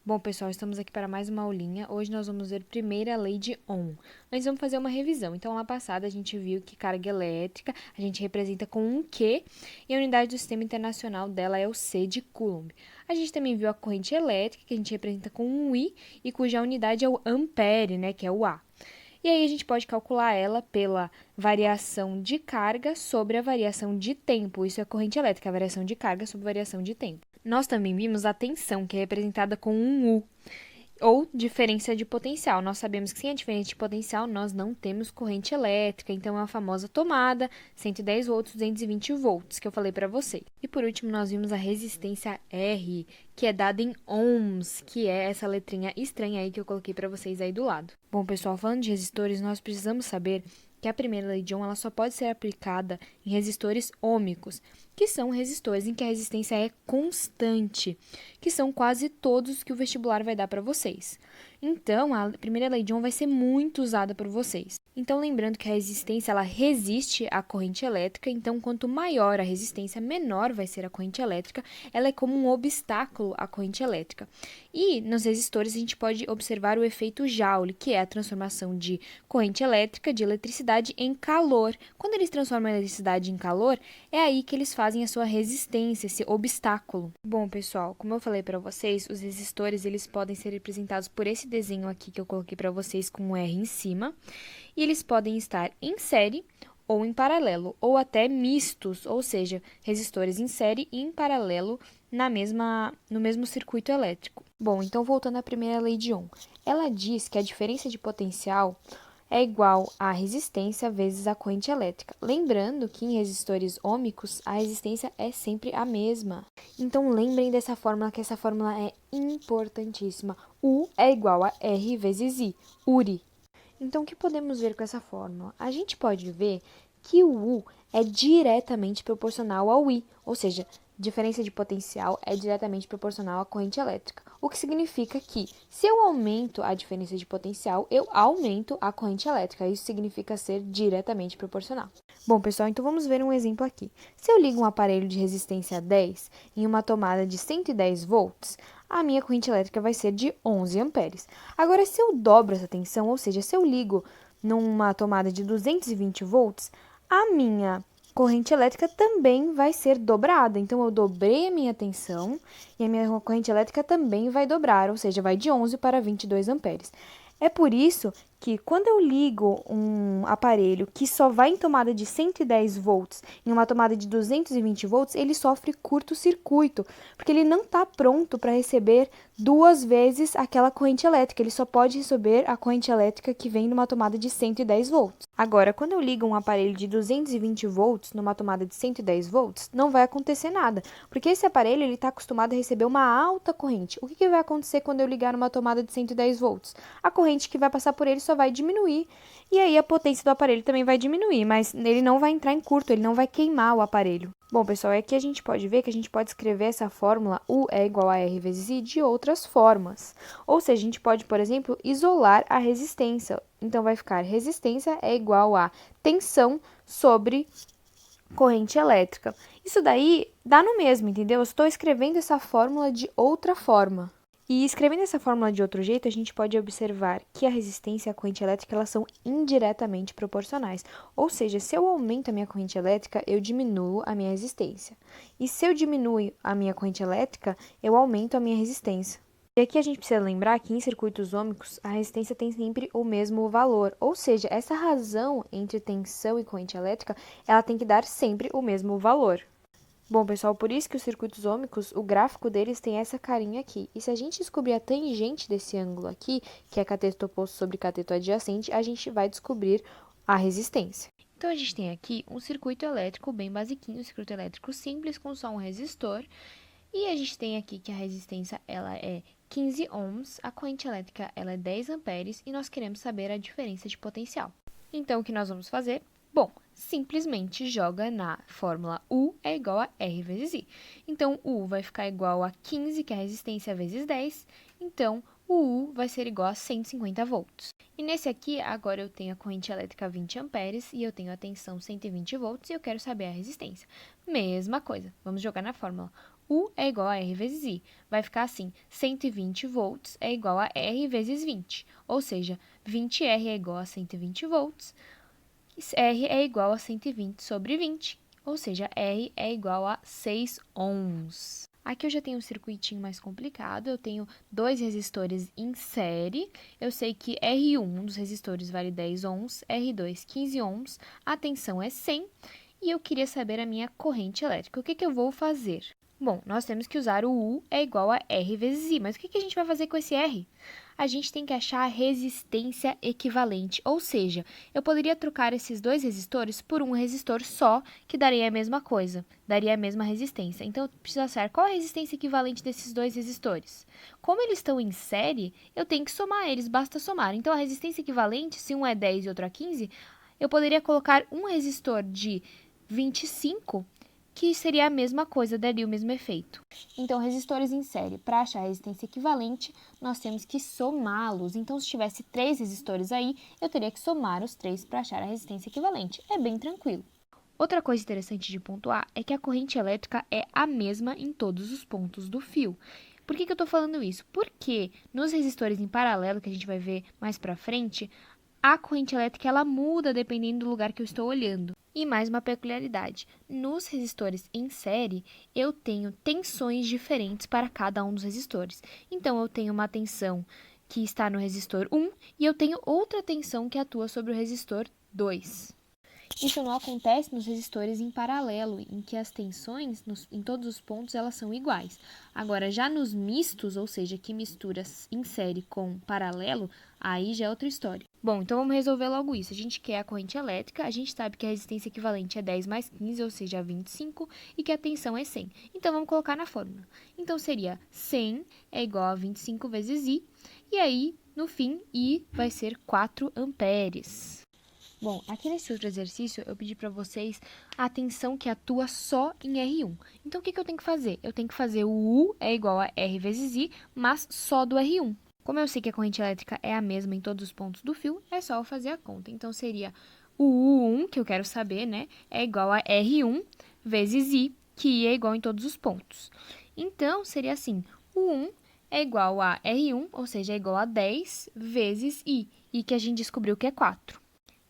Bom, pessoal, estamos aqui para mais uma aulinha. Hoje nós vamos ver primeira lei de Ohm. Nós vamos fazer uma revisão. Então, lá passada, a gente viu que carga elétrica a gente representa com um Q e a unidade do sistema internacional dela é o C de Coulomb. A gente também viu a corrente elétrica, que a gente representa com um I e cuja unidade é o ampere, né, que é o A. E aí a gente pode calcular ela pela variação de carga sobre a variação de tempo. Isso é corrente elétrica, a variação de carga sobre variação de tempo. Nós também vimos a tensão, que é representada com um U, ou diferença de potencial. Nós sabemos que sem a diferença de potencial, nós não temos corrente elétrica, então é a famosa tomada, 110 volts, 220 volts, que eu falei para vocês. E por último, nós vimos a resistência R, que é dada em ohms, que é essa letrinha estranha aí que eu coloquei para vocês aí do lado. Bom, pessoal, falando de resistores, nós precisamos saber que a primeira lei de Ohm ela só pode ser aplicada em resistores ôhmicos, que são resistores em que a resistência é constante, que são quase todos que o vestibular vai dar para vocês. Então, a primeira lei de Ohm vai ser muito usada por vocês. Então, lembrando que a resistência ela resiste à corrente elétrica, então quanto maior a resistência, menor vai ser a corrente elétrica, ela é como um obstáculo à corrente elétrica. E nos resistores a gente pode observar o efeito Joule, que é a transformação de corrente elétrica, de eletricidade em calor. Quando eles transformam a eletricidade em calor, é aí que eles fazem a sua resistência, esse obstáculo. Bom, pessoal, como eu falei para vocês, os resistores eles podem ser representados por esse desenho aqui que eu coloquei para vocês com um R em cima, e eles podem estar em série ou em paralelo, ou até mistos, ou seja, resistores em série e em paralelo no mesmo circuito elétrico. Bom, então voltando à primeira lei de Ohm, ela diz que a diferença de potencial é igual à resistência vezes a corrente elétrica. Lembrando que em resistores ôhmicos, a resistência é sempre a mesma. Então, lembrem dessa fórmula, que essa fórmula é importantíssima. U é igual a R vezes I, URI. Então, o que podemos ver com essa fórmula? A gente pode ver que o U é diretamente proporcional ao I, ou seja, diferença de potencial é diretamente proporcional à corrente elétrica. O que significa que, se eu aumento a diferença de potencial, eu aumento a corrente elétrica. Isso significa ser diretamente proporcional. Bom, pessoal, então vamos ver um exemplo aqui. Se eu ligo um aparelho de resistência 10 em uma tomada de 110 volts, a minha corrente elétrica vai ser de 11 amperes. Agora, se eu dobro essa tensão, ou seja, se eu ligo numa tomada de 220 volts, a minha corrente elétrica também vai ser dobrada. Então, eu dobrei a minha tensão e a minha corrente elétrica também vai dobrar, ou seja, vai de 11 para 22 amperes. É por isso que quando eu ligo um aparelho que só vai em tomada de 110 volts em uma tomada de 220 volts, ele sofre curto-circuito, porque ele não está pronto para receber duas vezes aquela corrente elétrica, ele só pode receber a corrente elétrica que vem numa tomada de 110 volts. Agora, quando eu ligo um aparelho de 220 volts numa tomada de 110 volts, não vai acontecer nada, porque esse aparelho está acostumado a receber uma alta corrente. O que vai acontecer quando eu ligar numa tomada de 110 volts? A corrente que vai passar por ele só vai diminuir, e aí a potência do aparelho também vai diminuir, mas ele não vai entrar em curto, ele não vai queimar o aparelho. Bom, pessoal, aqui a gente pode ver que a gente pode escrever essa fórmula U é igual a R vezes I de outras formas. Ou seja, a gente pode, por exemplo, isolar a resistência. Então, vai ficar resistência é igual a tensão sobre corrente elétrica. Isso daí dá no mesmo, entendeu? Eu estou escrevendo essa fórmula de outra forma. E escrevendo essa fórmula de outro jeito, a gente pode observar que a resistência e a corrente elétrica elas são indiretamente proporcionais. Ou seja, se eu aumento a minha corrente elétrica, eu diminuo a minha resistência. E se eu diminuo a minha corrente elétrica, eu aumento a minha resistência. E aqui a gente precisa lembrar que em circuitos ôhmicos, a resistência tem sempre o mesmo valor. Ou seja, essa razão entre tensão e corrente elétrica, ela tem que dar sempre o mesmo valor. Bom, pessoal, por isso que os circuitos ôhmicos, o gráfico deles tem essa carinha aqui. E se a gente descobrir a tangente desse ângulo aqui, que é cateto oposto sobre cateto adjacente, a gente vai descobrir a resistência. Então, a gente tem aqui um circuito elétrico bem basiquinho, um circuito elétrico simples com só um resistor. E a gente tem aqui que a resistência ela é 15 ohms, a corrente elétrica ela é 10 amperes e nós queremos saber a diferença de potencial. Então, o que nós vamos fazer? Bom, simplesmente joga na fórmula U é igual a R vezes I. Então, U vai ficar igual a 15, que é a resistência, vezes 10. Então, o U vai ser igual a 150 volts. E nesse aqui, agora eu tenho a corrente elétrica 20 amperes e eu tenho a tensão 120 volts e eu quero saber a resistência. Mesma coisa, vamos jogar na fórmula. U é igual a R vezes I. Vai ficar assim, 120 volts é igual a R vezes 20. Ou seja, 20R é igual a 120 volts. R é igual a 120 sobre 20. Ou seja, R é igual a 6 ohms. Aqui eu já tenho um circuitinho mais complicado, eu tenho dois resistores em série, eu sei que R1, um dos resistores, vale 10 ohms, R2, 15 ohms, a tensão é 100, e eu queria saber a minha corrente elétrica. O que eu vou fazer? Bom, nós temos que usar o U é igual a R vezes I, mas o que a gente vai fazer com esse R? A gente tem que achar a resistência equivalente, ou seja, eu poderia trocar esses dois resistores por um resistor só, que daria a mesma coisa, daria a mesma resistência. Então, eu preciso achar qual a resistência equivalente desses dois resistores. Como eles estão em série, eu tenho que somar eles, basta somar. Então, a resistência equivalente, se um é 10 e outro é 15, eu poderia colocar um resistor de 25, que seria a mesma coisa, daria o mesmo efeito. Então, resistores em série, para achar a resistência equivalente, nós temos que somá-los. Então, se tivesse 3 resistores aí, eu teria que somar os 3 para achar a resistência equivalente. É bem tranquilo. Outra coisa interessante de pontuar é que a corrente elétrica é a mesma em todos os pontos do fio. Por que eu estou falando isso? Porque nos resistores em paralelo, que a gente vai ver mais para frente, a corrente elétrica ela muda dependendo do lugar que eu estou olhando. E mais uma peculiaridade, nos resistores em série, eu tenho tensões diferentes para cada um dos resistores. Então, eu tenho uma tensão que está no resistor 1 e eu tenho outra tensão que atua sobre o resistor 2. Isso não acontece nos resistores em paralelo, em que as tensões em todos os pontos elas são iguais. Agora, já nos mistos, ou seja, que mistura em série com paralelo, aí já é outra história. Bom, então vamos resolver logo isso. A gente quer a corrente elétrica, a gente sabe que a resistência equivalente é 10 mais 15, ou seja, 25, e que a tensão é 100. Então, vamos colocar na fórmula. Então, seria 100 é igual a 25 vezes I, e aí, no fim, I vai ser 4 amperes. Bom, aqui nesse outro exercício, eu pedi para vocês a tensão que atua só em R1. Então, o que eu tenho que fazer? Eu tenho que fazer o U é igual a R vezes I, mas só do R1. Como eu sei que a corrente elétrica é a mesma em todos os pontos do fio, é só eu fazer a conta. Então, seria o U1, que eu quero saber, né, é igual a R1 vezes I, que I é igual em todos os pontos. Então, seria assim, o 1 é igual a R1, ou seja, é igual a 10 vezes I, que a gente descobriu que é 4.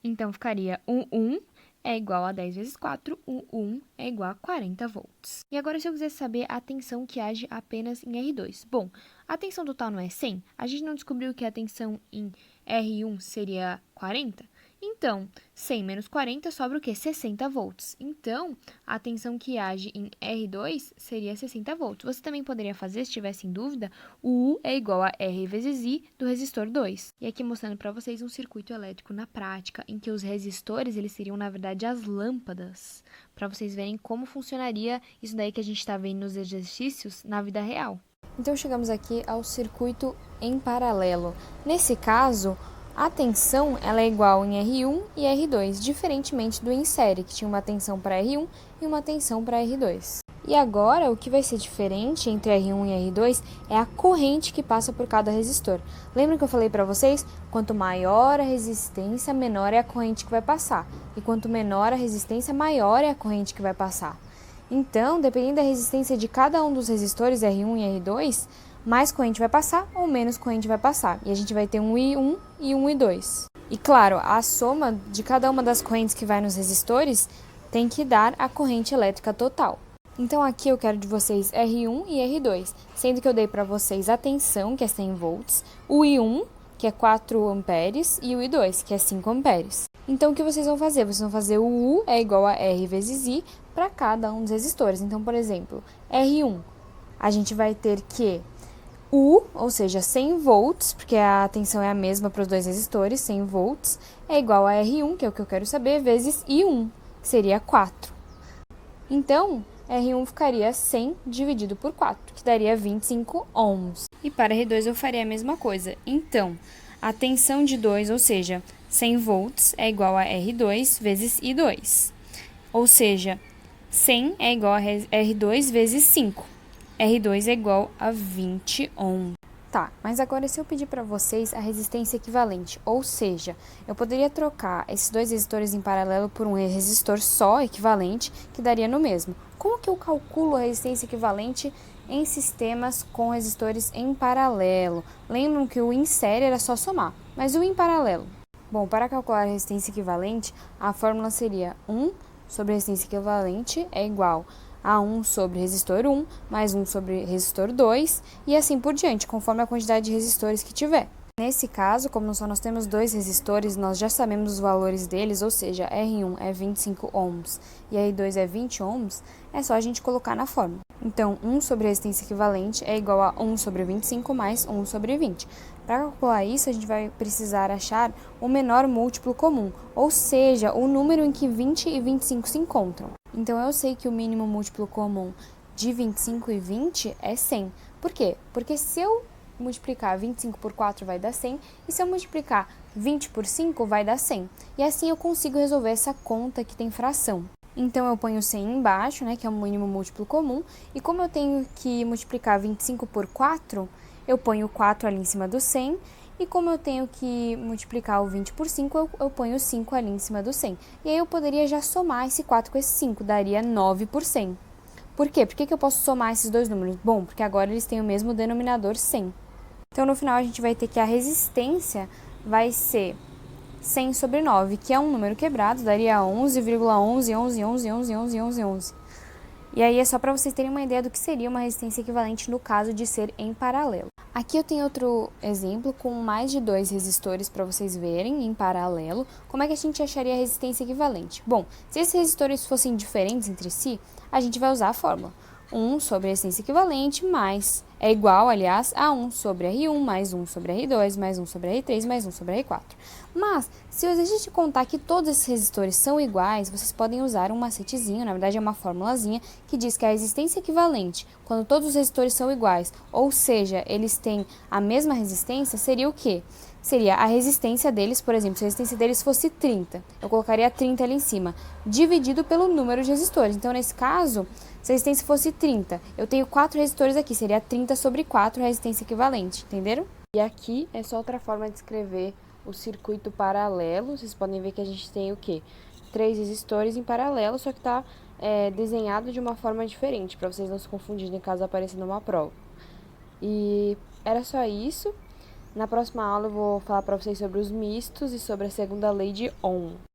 Então, ficaria o 1 é igual a 10 vezes 4, o 1 é igual a 40 volts. E agora, se eu quiser saber a tensão que age apenas em R2. Bom, a tensão total não é 100? A gente não descobriu que a tensão em R1 seria 40? Então, 100 menos 40 sobra o quê? 60 volts. Então, a tensão que age em R2 seria 60 volts. Você também poderia fazer, se tivesse em dúvida, o U é igual a R vezes I do resistor 2. E aqui mostrando para vocês um circuito elétrico na prática, em que os resistores, eles seriam, na verdade, as lâmpadas, para vocês verem como funcionaria isso daí que a gente está vendo nos exercícios na vida real. Então, chegamos aqui ao circuito em paralelo. Nesse caso, a tensão ela é igual em R1 e R2, diferentemente do em série, que tinha uma tensão para R1 e uma tensão para R2. E agora, o que vai ser diferente entre R1 e R2 é a corrente que passa por cada resistor. Lembra que eu falei para vocês? Quanto maior a resistência, menor é a corrente que vai passar. E quanto menor a resistência, maior é a corrente que vai passar. Então, dependendo da resistência de cada um dos resistores, R1 e R2, mais corrente vai passar ou menos corrente vai passar. E a gente vai ter um I1 e um I2. E claro, a soma de cada uma das correntes que vai nos resistores tem que dar a corrente elétrica total. Então, aqui eu quero de vocês R1 e R2, sendo que eu dei para vocês a tensão, que é 100 volts, o I1, que é 4 amperes, e o I2, que é 5 amperes. Então, o que vocês vão fazer? Vocês vão fazer o U é igual a R vezes I para cada um dos resistores. Então, por exemplo, R1, a gente vai ter que U, ou seja, 100 volts, porque a tensão é a mesma para os dois resistores, 100 volts, é igual a R1, que é o que eu quero saber, vezes I1, que seria 4. Então, R1 ficaria 100 dividido por 4, que daria 25 ohms. E para R2 eu faria a mesma coisa. Então, a tensão de 2, ou seja, 100 volts, é igual a R2 vezes I2. Ou seja, 100 é igual a R2 vezes 5. R2 é igual a 20 ohms. Tá, mas agora se eu pedir para vocês a resistência equivalente, ou seja, eu poderia trocar esses dois resistores em paralelo por um resistor só equivalente, que daria no mesmo. Como que eu calculo a resistência equivalente em sistemas com resistores em paralelo? Lembram que o em série era só somar, mas o em paralelo? Bom, para calcular a resistência equivalente, a fórmula seria 1 sobre resistência equivalente é igual a 1 sobre resistor 1, mais 1 sobre resistor 2, e assim por diante, conforme a quantidade de resistores que tiver. Nesse caso, como só nós temos dois resistores, nós já sabemos os valores deles, ou seja, R1 é 25 ohms e R2 é 20 ohms, é só a gente colocar na fórmula. Então, 1 sobre resistência equivalente é igual a 1 sobre 25 mais 1 sobre 20. Para calcular isso, a gente vai precisar achar o menor múltiplo comum, ou seja, o número em que 20 e 25 se encontram. Então, eu sei que o mínimo múltiplo comum de 25 e 20 é 100. Por quê? Porque se eu multiplicar 25 por 4 vai dar 100, e se eu multiplicar 20 por 5 vai dar 100. E assim eu consigo resolver essa conta que tem fração. Então eu ponho 100 embaixo, né, que é o mínimo múltiplo comum, e como eu tenho que multiplicar 25 por 4, eu ponho 4 ali em cima do 100, e como eu tenho que multiplicar o 20 por 5, eu ponho 5 ali em cima do 100. E aí eu poderia já somar esse 4 com esse 5, daria 9 por 100. Por quê? Por que eu posso somar esses dois números? Bom, porque agora eles têm o mesmo denominador 100. Então, no final, a gente vai ter que a resistência vai ser 100 sobre 9, que é um número quebrado, daria 11,1111111111. E aí é só para vocês terem uma ideia do que seria uma resistência equivalente no caso de ser em paralelo. Aqui eu tenho outro exemplo com mais de dois resistores para vocês verem em paralelo. Como é que a gente acharia a resistência equivalente? Bom, se esses resistores fossem diferentes entre si, a gente vai usar a fórmula. 1 sobre a resistência equivalente é igual, aliás, a 1 sobre R1, mais 1 sobre R2, mais 1 sobre R3, mais 1 sobre R4. Mas, se a gente contar que todos esses resistores são iguais, vocês podem usar um macetezinho, na verdade é uma formulazinha, que diz que a resistência equivalente, quando todos os resistores são iguais, ou seja, eles têm a mesma resistência, seria o quê? Seria a resistência deles, por exemplo, se a resistência deles fosse 30, eu colocaria 30 ali em cima, dividido pelo número de resistores. Então, nesse caso, se a resistência fosse 30, eu tenho 4 resistores aqui, seria 30 sobre 4 resistência equivalente, entenderam? E aqui é só outra forma de escrever o circuito paralelo. Vocês podem ver que a gente tem o quê? 3 resistores em paralelo, só que está desenhado de uma forma diferente, para vocês não se confundirem caso apareça numa prova. E era só isso. Na próxima aula eu vou falar para vocês sobre os mistos e sobre a segunda lei de Ohm.